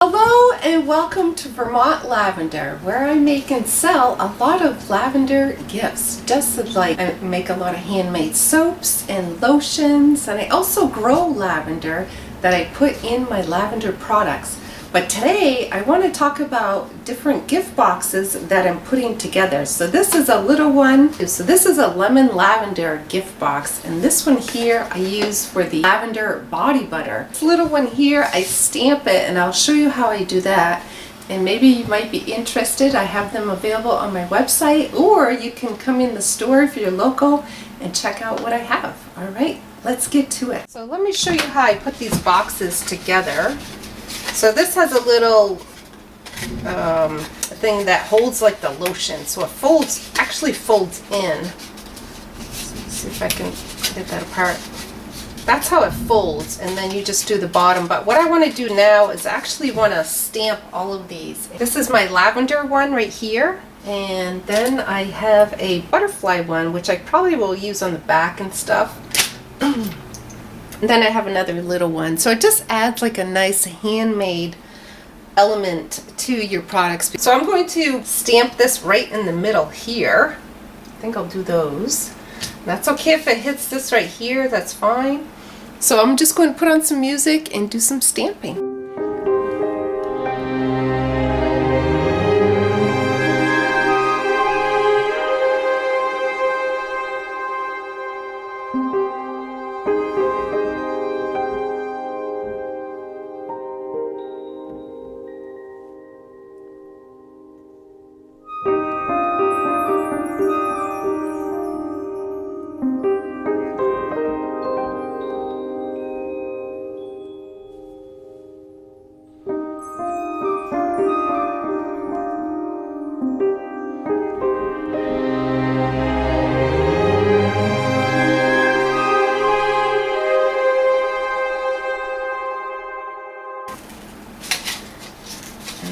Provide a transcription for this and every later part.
Hello and welcome to Vermont Lavender, where I make and sell a lot of lavender gifts. Just like I make a lot of handmade soaps and lotions, and I also grow lavender that I put in my lavender products. But today I want to talk about different gift boxes that I'm putting together. So this is a little one. So this is a lemon lavender gift box, and this one here I use for the lavender body butter. This little one here, I stamp it, and I'll show you how I do that. And maybe you might be interested. I have them available on my website, or you can come in the store if you're local and check out what I have. All right, let's get to it. So let me show you how I put these boxes together. So this has a little thing that holds like the lotion, so it actually folds in. Let's see if I can get that apart. That's how it folds, and then you just do the bottom. But what I want to do now is actually want to stamp all of these. This is my lavender one right here, and then I have a butterfly one, which I probably will use on the back and stuff. And then I have another little one. So it just adds like a nice handmade element to your products. So I'm going to stamp this right in the middle here. I think I'll do those. That's okay if it hits this right here, that's fine. So I'm just going to put on some music and do some stamping.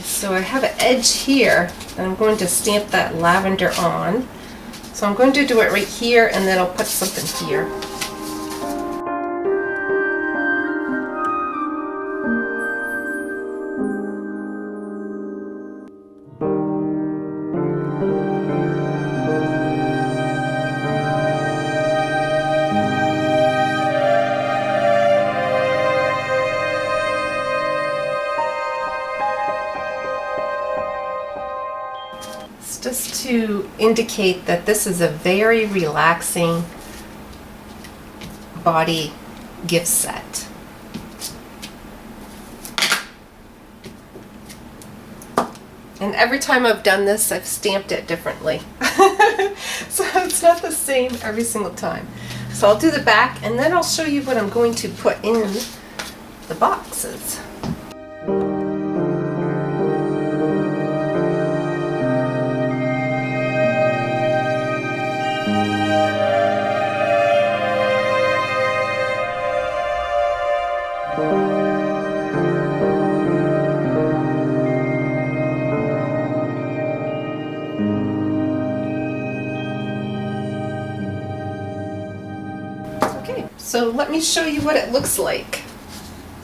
So I have an edge here, and I'm going to stamp that lavender on. So I'm going to do it right here, and then I'll put something here. Just to indicate that this is a very relaxing body gift set. And every time I've done this, I've stamped it differently. So it's not the same every single time. So I'll do the back, and then I'll show you what I'm going to put in the boxes. So let me show you what it looks like.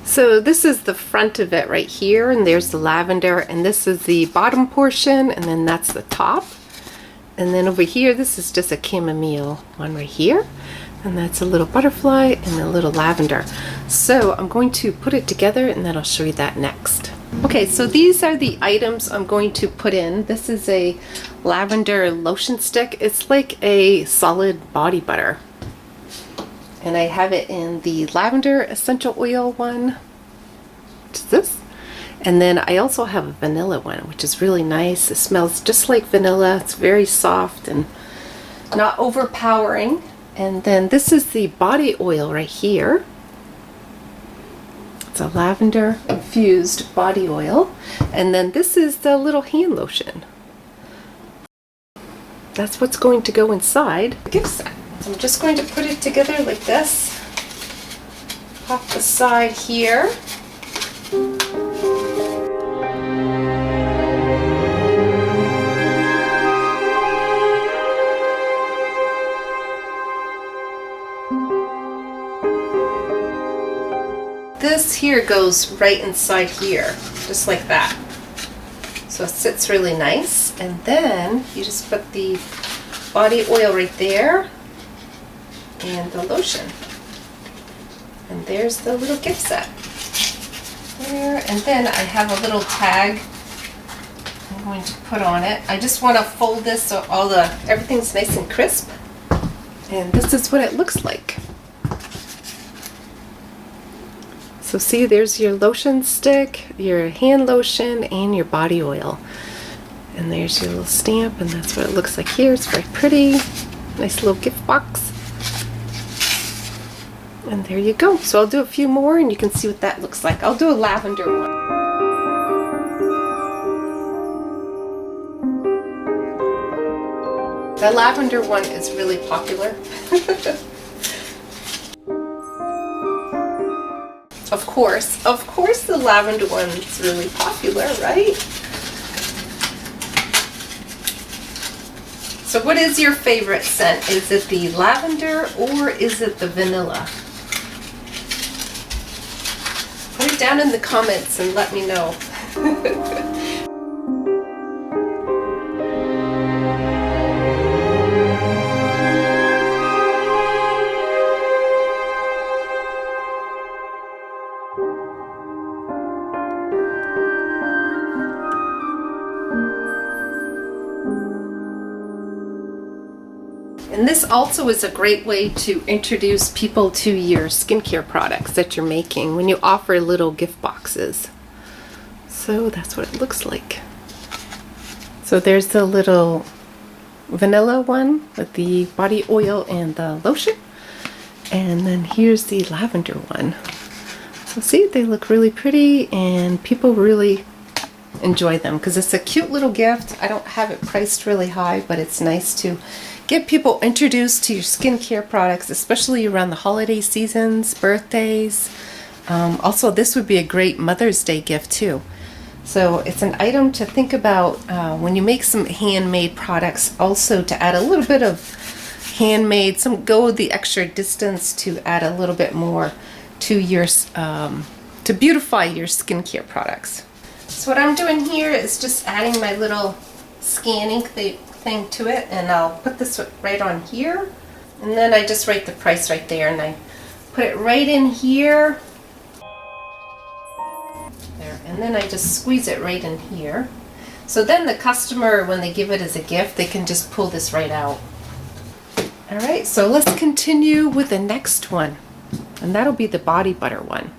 So this is the front of it right here, and there's the lavender, and this is the bottom portion, and then that's the top. And then over here, this is just a chamomile one right here, and that's a little butterfly and a little lavender. So I'm going to put it together, and then I'll show you that next. Okay, so these are the items I'm going to put in. This is a lavender lotion stick. It's like a solid body butter. And I have it in the lavender essential oil one, which is this. And then I also have a vanilla one, which is really nice. It smells just like vanilla. It's very soft and not overpowering. And then this is the body oil right here. It's a lavender infused body oil. And then this is the little hand lotion. That's what's going to go inside the gift set. I'm just going to put it together like this, off the side here. This here goes right inside here. just like that. So it sits really nice. And then you just put the body oil right there and the lotion. And there's the little gift set. There. And then I have a little tag I'm going to put on it. I just want to fold this so everything's nice and crisp. And this is what it looks like. So see, there's your lotion stick, your hand lotion, and your body oil. And there's your little stamp, and that's what it looks like here. It's very pretty. Nice little gift box. And there you go. So I'll do a few more and you can see what that looks like. I'll do a lavender one. The lavender one is really popular. Of course the lavender one is really popular, right? So what is your favorite scent? Is it the lavender or is it the vanilla? Put it down in the comments and let me know. And this also is a great way to introduce people to your skincare products that you're making when you offer little gift boxes. So that's what it looks like. So there's the little vanilla one with the body oil and the lotion. And then here's the lavender one. So see, they look really pretty and people really enjoy them because it's a cute little gift. I don't have it priced really high, but it's nice to get people introduced to your skincare products, especially around the holiday seasons, birthdays. Also, this would be a great Mother's Day gift too. So it's an item to think about when you make some handmade products, also to add a little bit of handmade, go the extra distance to add a little bit more to your, to beautify your skincare products. So what I'm doing here is just adding my little scanning thing to it, and I'll put this right on here, and then I just write the price right there, and I put it right in here there, and then I just squeeze it right in here. So then the customer, when they give it as a gift, they can just pull this right out. Alright, so let's continue with the next one, and that'll be the body butter one.